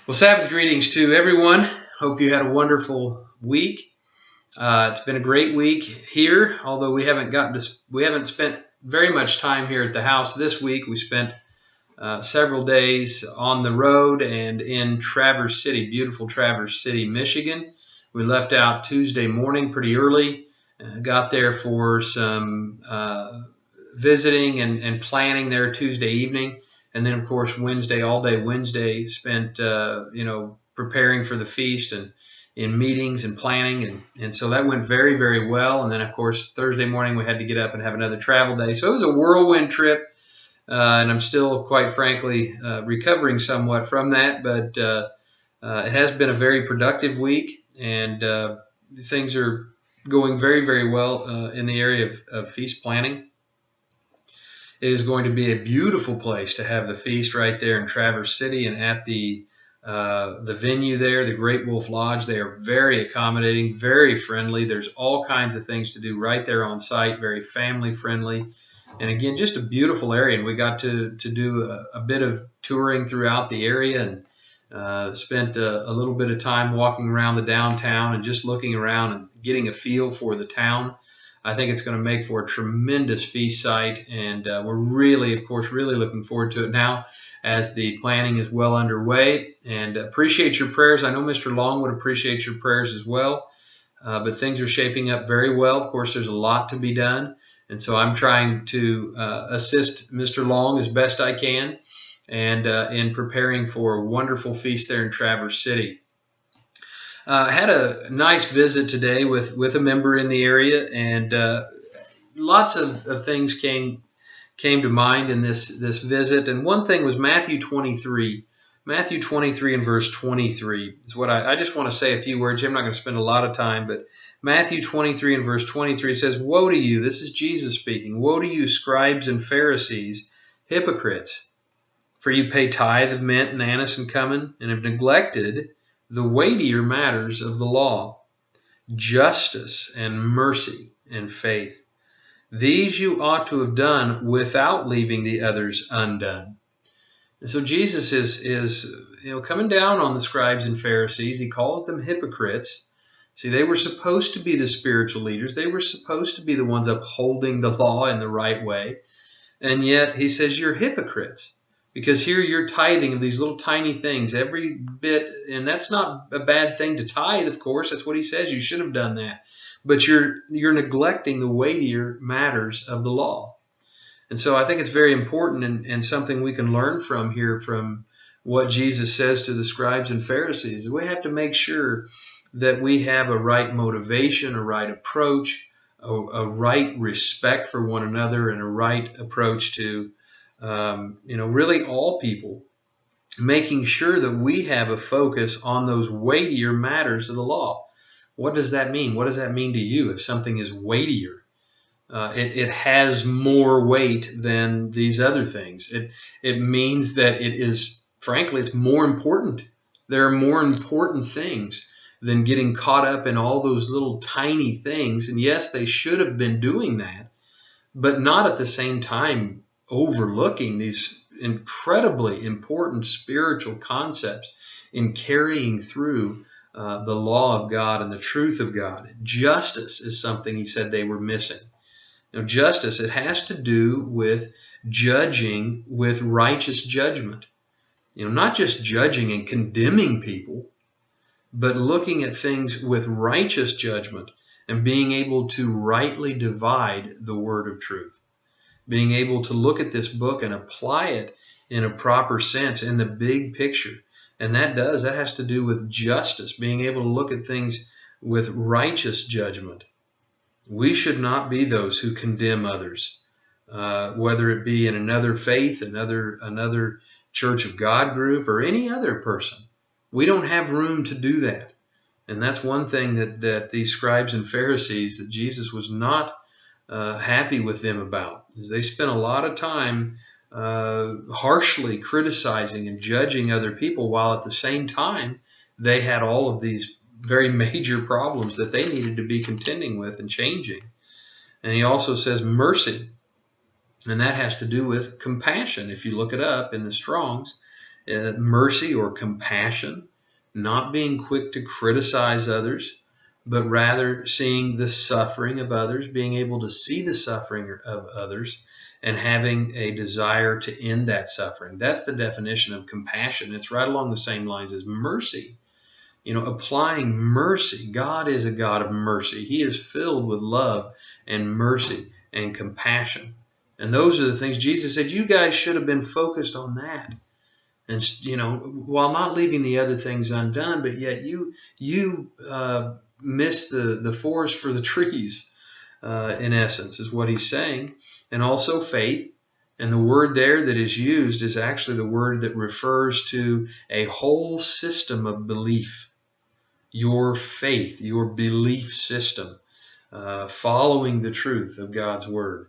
Well, Sabbath greetings to everyone. Hope you had a wonderful week. It's been a great week here, although we haven't spent very much time here at the house this week. We spent several days on the road and in Traverse City, beautiful Traverse City, Michigan. We left out Tuesday morning pretty early, got there for some visiting and planning there Tuesday evening. And then, of course, Wednesday, all day Wednesday, spent, preparing for the feast and in meetings and planning. And so that went very, very well. And then, of course, Thursday morning, we had to get up and have another travel day. So it was a whirlwind trip. And I'm still, quite frankly, recovering somewhat from that. But it has been a very productive week. And things are going very, very well in the area of feast planning. It is going to be a beautiful place to have the feast right there in Traverse City and at the venue there, the Great Wolf Lodge. They are very accommodating, very friendly. There's all kinds of things to do right there on site, very family friendly. And again, just a beautiful area. And we got to do a bit of touring throughout the area and spent a little bit of time walking around the downtown and just looking around and getting a feel for the town. I think it's going to make for a tremendous feast site, and we're really, of course, really looking forward to it now as the planning is well underway. And appreciate your prayers. I know Mr. Long would appreciate your prayers as well, but things are shaping up very well. Of course, there's a lot to be done, and so I'm trying to assist Mr. Long as best I can and in preparing for a wonderful feast there in Traverse City. I had a nice visit today with a member in the area, and lots of things came to mind in this visit. And one thing was Matthew 23. Matthew 23 and verse 23 is what I just want to say a few words. I'm not going to spend a lot of time, but Matthew 23 and verse 23 says, "Woe to you," this is Jesus speaking, "woe to you, scribes and Pharisees, hypocrites, for you pay tithe of mint and anise and cumin, and have neglected the weightier matters of the law, justice and mercy and faith. These you ought to have done without leaving the others undone." And so Jesus is coming down on the scribes and Pharisees. He calls them hypocrites. See, they were supposed to be the spiritual leaders. They were supposed to be the ones upholding the law in the right way. And yet he says, you're hypocrites. Because here you're tithing of these little tiny things, every bit, and that's not a bad thing to tithe, of course. That's what he says. You should have done that. But you're neglecting the weightier matters of the law. And so I think it's very important and something we can learn from here from what Jesus says to the scribes and Pharisees. We have to make sure that we have a right motivation, a right approach, a right respect for one another, and a right approach to really all people, making sure that we have a focus on those weightier matters of the law. What does that mean? What does that mean to you if something is weightier? It has more weight than these other things. It means that it is, frankly, it's more important. There are more important things than getting caught up in all those little tiny things. And yes, they should have been doing that, but not at the same time overlooking these incredibly important spiritual concepts in carrying through the law of God and the truth of God. Justice is something he said they were missing. Now, justice, it has to do with judging with righteous judgment. Not just judging and condemning people, but looking at things with righteous judgment and being able to rightly divide the word of truth. Being able to look at this book and apply it in a proper sense in the big picture. And that has to do with justice, being able to look at things with righteous judgment. We should not be those who condemn others, whether it be in another faith, another Church of God group, or any other person. We don't have room to do that. And that's one thing that these scribes and Pharisees, that Jesus was not happy with them about, is they spent a lot of time harshly criticizing and judging other people, while at the same time they had all of these very major problems that they needed to be contending with and changing. And he also says mercy, and that has to do with compassion. If you look it up in the Strong's, mercy or compassion, not being quick to criticize others, but rather seeing the suffering of others, being able to see the suffering of others, and having a desire to end that suffering. That's the definition of compassion. It's right along the same lines as mercy. Applying mercy. God is a God of mercy. He is filled with love and mercy and compassion. And those are the things Jesus said, you guys should have been focused on that. And, while not leaving the other things undone, but yet you miss the forest for the trees, in essence, is what he's saying. And also faith. And the word there that is used is actually the word that refers to a whole system of belief. Your faith, your belief system, following the truth of God's word,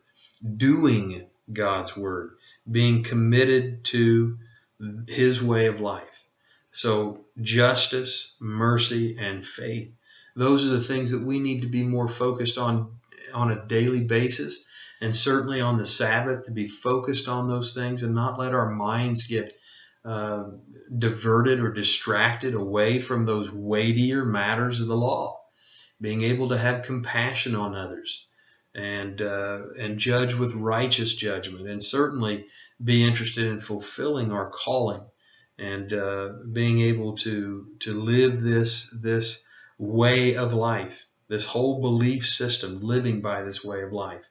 doing God's word, being committed to his way of life. So justice, mercy, and faith. Those are the things that we need to be more focused on a daily basis, and certainly on the Sabbath, to be focused on those things and not let our minds get diverted or distracted away from those weightier matters of the law. Being able to have compassion on others, and judge with righteous judgment, and certainly be interested in fulfilling our calling, and being able to live this way of life, this whole belief system, living by this way of life.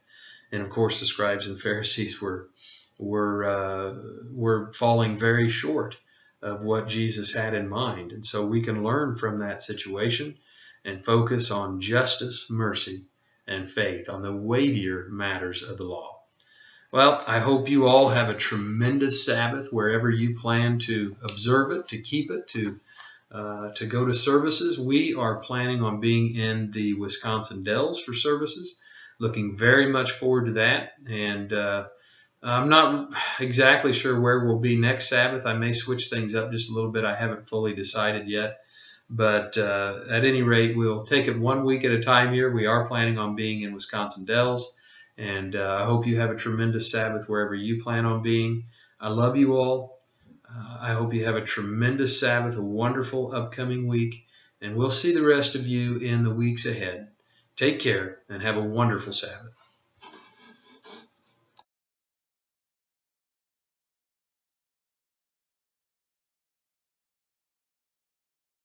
And of course, the scribes and Pharisees were falling very short of what Jesus had in mind. And so we can learn from that situation and focus on justice, mercy, and faith, on the weightier matters of the law. Well, I hope you all have a tremendous Sabbath wherever you plan to observe it, to keep it, to go to services. We are planning on being in the Wisconsin Dells for services. Looking very much forward to that. And I'm not exactly sure where we'll be next Sabbath. I may switch things up just a little bit. I haven't fully decided yet. But at any rate, we'll take it 1 week at a time here. We are planning on being in Wisconsin Dells. And I hope you have a tremendous Sabbath wherever you plan on being. I love you all. I hope you have a tremendous Sabbath, a wonderful upcoming week. And we'll see the rest of you in the weeks ahead. Take care and have a wonderful Sabbath.